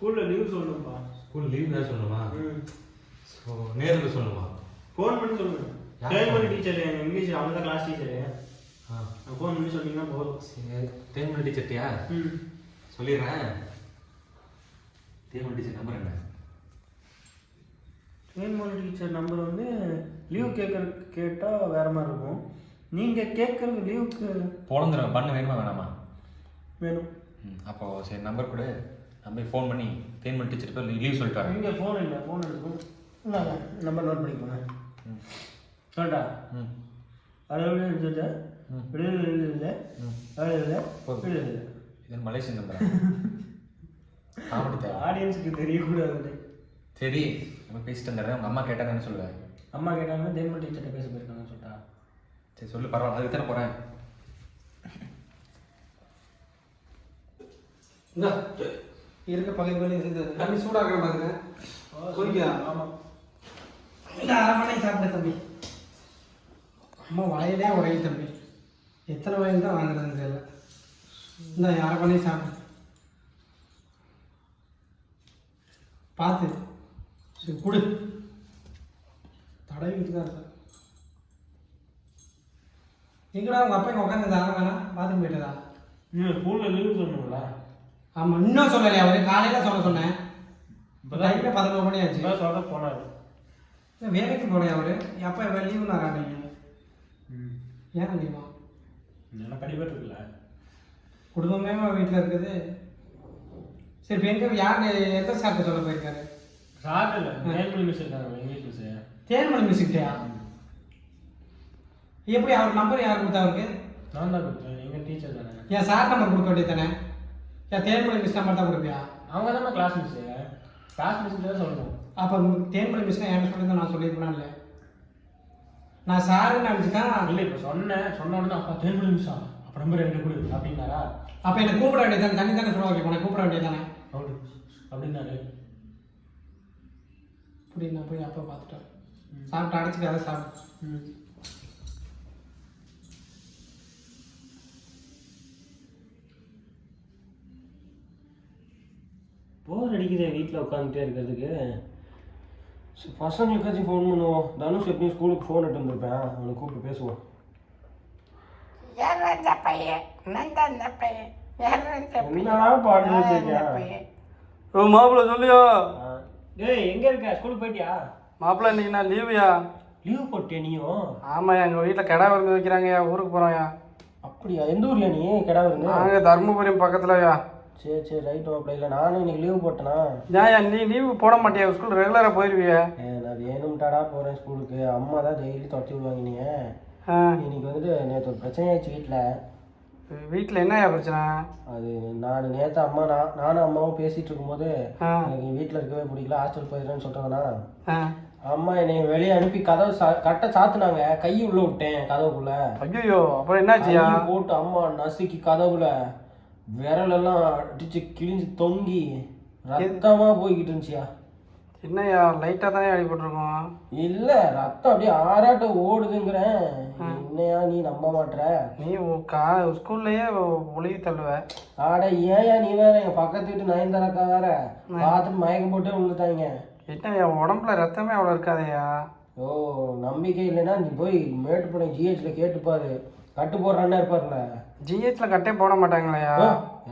ஸ்கூலில் leave சொல்லணும்ப்பா. School leave தான் சொல்லணுமா? ஸோ நேரில் சொல்லணுமா? ஃபோன் பண்ணி சொல்லுங்கள். தேன்மொழி டீச்சர் இங்கிலீஷ் அவங்க தான் கிளாஸ் டீச்சரு. ஃபோன் பண்ணி சொன்னீங்கன்னா போதும். சரி, தேன்மொழி டீச்சர்ட்டியா? சொல்லிடுறேன். தேன்மொழி டீச்சர் நம்பர் என்ன? தேன்மொழி டீச்சர் நம்பர் வந்து லீவ் கேட்டால் வேறு மாதிரி இருக்கும். நீங்கள் கேட்குறது லீவுக்கு போன தடவை பண்ண வேணுமா வேணாமா? வேணும். அப்போது சரி நம்பர் கூட நம்ம ஃபோன் பண்ணி தேன்மொழி டீச்சர் போய் லீவ் சொல்லிட்டாங்க. இங்கே ஃபோன் இல்லை, ஃபோன் எடுக்கும். இல்லை நம்பர் நோட் பண்ணிக்கோங்க. சொல்லிட்டா? அவ்வளோ எடுத்துட்டேன். இல்லை இது மலேசியன் நம்பர். காமெடி தேவை, ஆடியன்ஸுக்கு தெரியக்கூடாது. சரி நம்ம பேசிட்டு இருந்தாரு. உங்கள் அம்மா கேட்டாங்கன்னு சொல்லுவேன். அம்மா கேட்டாங்கன்னா தேன்மொழி டீச்சர்கிட்ட பேச போயிருக்காங்கன்னு சொல்லிட்டா? சரி சொல்லு, பரவாயில்ல, அதுக்கு தானே போகிறேன். இந்த இருக்க பழைய வேலையை செஞ்சது தம்பி சூடாக்கிற பாருங்க. குறிக்கா? ஆமாம். இந்த அரமனை சாப்பிட தம்பி. அம்மா வாயிலே உடையும் தம்பி. எத்தனை வாயில் தான் வாங்குறதுன்னு தெரியல. இந்த அரமனை சாப்பிடு. பார்த்து சரி கொடு. தடவிட்டு தான் இருக்க. எங்கடா உங்கள் அப்பா இங்கே உட்காந்து அரமனா பாத்ரூம் போயிட்டதா? ஸ்கூலில் லீவ் சொல்லணுங்களா? ஆமாம், இன்னும் சொல்லலையா? அவரு காலையில் சொல்ல சொன்னேன். இப்போ டைமில் 11 மணி ஆச்சு. சொல்ல போனார். வேலைக்கு போனேன் அவரு. எப்போ லீவு நான் காட்டுறீங்க? ஏன் லீவா? நல்லா படிப்பட்டு இருக்குல்ல, குடும்பமே வீட்டில் இருக்குது. சரி இப்போ எங்கே யார் எந்த சார்ட்ட சொல்ல போயிருக்காரு? சார் இல்லை, தேன்மொழி மிஸ் இருக்காங்க, இங்கிலீஷ் மிஸ். தேன்மொழி மிஸ்கிட்டயா? எப்படி அவர் நம்பர் யார் கொடுத்தா அவருக்கு? நான் தான் கொடுத்தேன். எங்கள் டீச்சர் தானே. என் சார் நம்பர் கொடுக்க வேண்டியது தானே? ஏன் தேன்மொழி மிஸ் நம்பர் தான் கொடுப்பியா? அவங்க தானே கிளாஸ் மிஸ்ஸு. கிளாஸ் மிஸ்ஸு தான் சொல்லணும். அப்போ தேன்மொழி மிஸ்னா என்ன சொல்லி நான் சொல்லியிருப்பேனா? இல்லை நான் சாருன்னு நினச்சிதான். இல்லை இப்போ சொன்ன உடனே அப்பா தேன்மொழி மிஸ்ஸா அப்போ நம்பர் என்ன கொடு அப்படின்னாரா? அப்போ என்னை கூப்பிட வேண்டியது தண்ணி தானே சொல்ல வைக்க. உனக்கு கூப்பிட வேண்டியது தானே அப்படின்னாரு. அப்படி நான் போய் அப்போ பார்த்துட்டேன். சாப்பிட்டு அடைச்சிக்காத சாப்பிட்டு. போர் அடிக்குதே வீட்டில் உட்காந்துட்டே இருக்கிறதுக்கு. பசங்களுக்காச்சும் ஃபோன் பண்ணுவோம். தனுஷ் எப்படியும் ஸ்கூலுக்கு ஃபோன் எடுத்து வந்துருப்பேன். அவனை கூப்பிட்டு பேசுவோம். என்னடா பாட்டு ஓ மாப்பிள்ள சொல்லியா? டேய் எங்கே இருக்க? ஸ்கூலுக்கு போயிட்டியா? மாப்பிள்ள இன்னைக்கு நான் லீவுயா. லீவ் போட்டியா நீயும்? ஆமாயா, எங்கள் வீட்டில் கிடா விருந்து வைக்கிறாங்கய்யா. ஊருக்கு போகிறோம்யா. அப்படியா? எந்த ஊர்லையா நீ கிடா விருந்து? நாங்கள் தருமபுரி பக்கத்துலயா. சரி சரி ரைட் மாப்பிள்ள. இல்லை நானும் இன்னைக்கு லீவு போட்டேனா? ஏன்யா நீ லீவு போட மாட்டியா? ஸ்கூல் ரெகுலராக போயிடுவியா? நான் வேணும்ட்டாடா போகிறேன் ஸ்கூலுக்கு. அம்மா தான் டெய்லி தொடச்சி விடுவாங்க. நீ இன்னைக்கு வந்துட்டு நேற்று ஒரு பிரச்சனை ஆயிடுச்சு வீட்டில். வீட்டில் என்னையா பிரச்சனை? அது நான் நேற்று நானும் அம்மாவும் பேசிகிட்டு இருக்கும்போது எனக்கு வீட்டில் இருக்கவே பிடிக்கல, ஹாஸ்டல் போயிடுறேன்னு சொல்கிறாங்கன்னா அம்மா என்னை வெளியே அனுப்பி கதவு கரெக்டாக சாத்துனாங்க. கை உள்ள விட்டேன் கதவுக்குள்ள. ஐயோ அப்புறம் என்னாச்சியா? போட்டு அம்மா நசுக்கி கதவுல விரலெல்லாம் அடிச்சு கிழிஞ்சு தொங்கி ரத்தமா போய்கிட்டு இருந்துச்சியா. என்னையா லைட்டாக தானே அடிபட்டுருக்கோம்? இல்லை ரத்தம் அப்படியே ஆறாட்ட ஓடுதுங்கிறேன். என்னையா நீ நம்ப மாட்ற? நீ ஸ்கூல்லையே ஒளிவு தள்ளுவ. ஆட ஏயா நீ வேற எங்கள் பக்கத்து வீட்டு நயன்தாராக்கா வேற பார்த்துட்டு மயக்கம் போட்டு விழுந்துட்டாங்க. என்ன என் உடம்புல ரத்தமே அவ்வளோ இருக்காதையா? ஓ நம்பிக்கை இல்லைன்னா நீ போய் மேட்டுப்பாளையம் ஜிஹெச்ல கேட்டுப்பாரு. கட்டு போடுறான்னு இருப்பார்ல. ஜிஹெச்ல கட்டே போட மாட்டாங்களையா?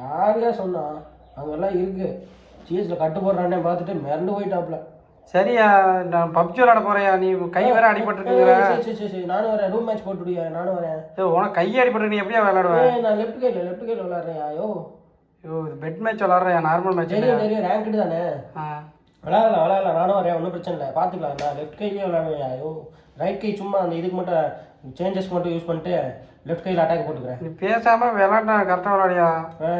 யாரையா சொன்னா? அங்கெல்லாம் இருக்கு. ஜிஹெச்ல கட்டு போடுறானே பார்த்துட்டு மிரண்டு போயிட்டாப்ல. சரியா, நான் பப்ஜி விளாட போறேயா. நீ கை வேற அடிபட்டுருக்குற. சரி நானும் வரேன். ரூம் மேட்ச் போட்டுடுயா. நானும் வரேன். உனக்கு கை அடிபட்டு நீ எப்படியா விளாடுவேன்? நான் லெஃப்ட் கையில் விளாட்றேன். ஐயோ இது பெட் மேட்ச் விளாட்றியா? நார்மல் மேட்ச் தெரியும் ரேங்க்டு தானே. விளாடலாம் நானும் வரேன். ஒன்றும் பிரச்சனை இல்லை, பார்த்துக்கலாம். நான் லெஃப்ட் கையிலேயே விளாடுவேன். ஐயோ ரைட் கை சும்மா அந்த இதுக்கு மட்டும் சேஞ்சஸ்க்கு மட்டும் யூஸ் பண்ணிட்டு லெஃப்ட் கையில் அட்டாக் போட்டுக்கிறேன். நீ பேசாம விளாட்னா கரெக்டாக விளாடியா?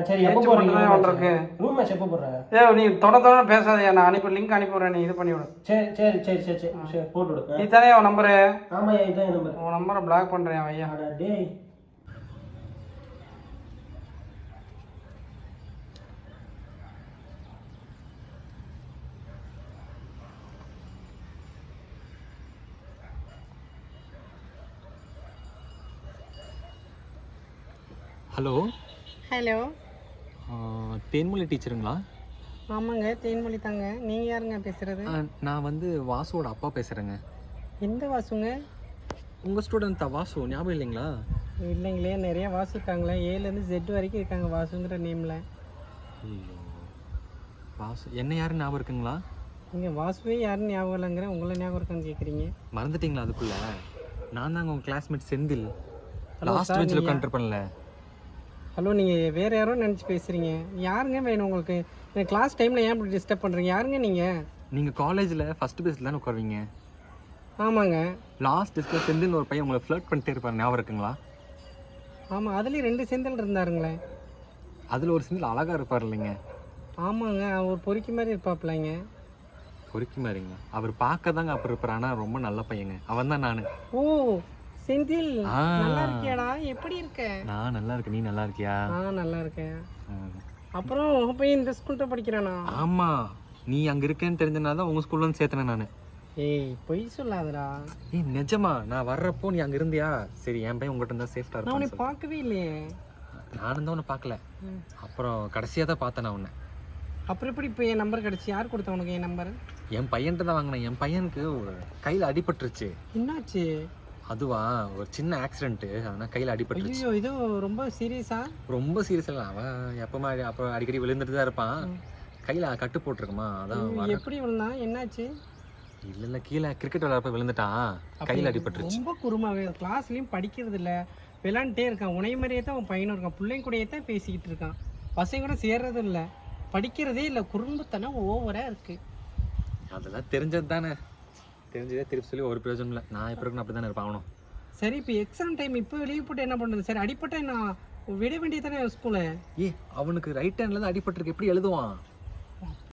சரி எப்போ போடுறீங்க? வந்துருக்கு ரூம் மேட்ச் எப்போ போடுறேன்? நீ தொடர்ந்து பேசாதையா. நான் லிங்க் அனுப்பி விடுறேன். நீ இது பண்ணி விடு. சரி போட்டு விடு. நீ தானே உன் நம்பரு? ஆமாம் இதுதான் என் நம்பர். உன் நம்பரை பிளாக் பண்ணுறேன் ஐயா. டேய் ஹலோ ஹலோ தேன்மொழி டீச்சருங்களா? ஆமாங்க, தேன்மொழி தாங்க. நீங்கள் யாருங்க பேசுகிறது? நான் வந்து வாசுவோட அப்பா பேசுகிறேங்க. எந்த வாசுங்க? உங்கள் ஸ்டூடெண்ட் தான் வாசு, ஞாபகம் இல்லைங்களா? இல்லைங்களே, நிறைய வாசு இருக்காங்களே. ஏலேருந்து ஜெட் வரைக்கும் இருக்காங்க வாசுங்கிற நேமில். ஐயோ, வாசு என்ன யாருன்னு ஞாபகம் இருக்குங்களா? நீங்கள் வாசுவே யாருன்னு ஞாபகம் இல்லைங்கிற உங்களை ஞாபகம் இருக்கான்னு கேட்குறீங்க. மறந்துட்டீங்களா அதுக்குள்ள? நான் தாங்க உங்கள் classmate Senthil, Hello, last sir, பெஞ்சில் நீங்க- உட்காந்துருப்பேன்ல. ஹலோ, நீங்கள் வேறு யாரோ நினச்சி பேசுகிறீங்க. யாருங்க வேணும் உங்களுக்கு? இந்த கிளாஸ் டைமில் ஏன் இப்படி டிஸ்டர்ப் பண்ணுறீங்க? யாருங்க நீங்கள்? நீங்கள் காலேஜில் ஃபஸ்ட் பெஞ்சில் தானே உட்காருவீங்க. ஆமாங்க. லாஸ்ட் டெஸ்ட்டில் செந்தில் ஒரு பையன் உங்களை ஃப்ளர்ட் பண்ணிட்டே இருப்பார், ஞாபகம் இருக்குங்களா? ஆமாம், அதுலேயும் 2 செந்தில் இருந்தாருங்களே. அதில் ஒரு செந்தில் அழகாக இருப்பார் இல்லைங்க? ஆமாங்க, அவர் பொறுக்கி மாதிரி இருப்பாப்லைங்க. பொறுக்கி மாதிரிங்க. அவர் பார்க்க தாங்க அப்படி இருப்பார், ஆனால் ரொம்ப நல்ல பையங்க. அவன் தான் நான். ஓ, செந்தில், ஆ. நல்லா இருக்கியாடா? எப்படி இருக்க? நான் நல்லா இருக்கேன், நீ நல்லா இருக்கியா? நல்லா இருக்கேன். அப்புறம் உங்கள் பையன் இந்த ஸ்கூல்கிட்ட படிக்கிறானா? ஆமாம், நீ அங்கே இருக்கேன்னு தெரிஞ்சனால தான் உங்கள் ஸ்கூல்ல வந்து சேர்த்தனேன் நான். ஏய், பொய் சொல்லாதடா. ஏய் நிஜமா, நான் வர்றப்போ நீ அங்கே இருந்தியா? சரி, என் பையன் உங்கள்கிட்ட இருந்தால் சேஃப்டாக நான் உன்னை இருக்கும். பார்க்கவே இல்லையே. நானும் தான் உன்னை பார்க்கல, அப்புறம் கடைசியாக தான் பார்த்தேன் நான் உன்னை. அப்புறம் எப்படி இப்போ என் நம்பர் கிடச்சி? யார் கொடுத்தா உனக்கு என் நம்பர்? என் பையன்கிட்ட தான் வாங்கினேன். என் பையனுக்கு கையில் அடிபட்டுருச்சு. என்னாச்சு? அதுவா, ஒரு சின்ன ஆக்சிடென்ட்டு, ஆனால் கையில் அடிபட்டுருச்சு. ஐயோ, இது ரொம்ப சீரியஸா? ரொம்ப சீரியஸ் இல்லை, அவன் எப்போ அப்போ அடிக்கடி விழுந்துட்டு தான் இருப்பான். கையில் கட்டு போட்டிருக்குமா, அதான். எப்படி விழுந்தா? என்னாச்சு? இல்லை கீழே கிரிக்கெட் விளையாடுறப்ப விழுந்துட்டான், கையில் அடிபட்டுருச்சு. ரொம்ப குருமாவே, கிளாஸ்லயும் படிக்கிறது இல்லை, விளாண்டுட்டே இருக்கான். உனைய மாதிரியே தான் அவன் பையனும் இருக்கான். பிள்ளைங்க கூடயே தான் பேசிக்கிட்டு இருக்கான். பசங்க கூட சேர்றதும் இல்லை, படிக்கிறதே இல்லை. குறும்புத்தனம் ஓவராக இருக்கு. அதெல்லாம் தெரிஞ்சது தானே, தெரிஞ்சதே திருப்பி சொல்லி ஒரு பிரயோஜனம் இல்லை. நான் இப்போ இருக்கணும் அப்படி தானே இருப்பான் அவனும். சரி, இப்போ எக்ஸாம் டைம், இப்போ லீவ் போட்டு என்ன பண்ணுறது? சரி, அடிப்பட்டா நான் விட வேண்டியதானே ஸ்கூலை? அவனுக்கு ரைட் ஹேண்ட்ல தான் அடிபட்டிருக்கு, எப்படி எழுதுவான்?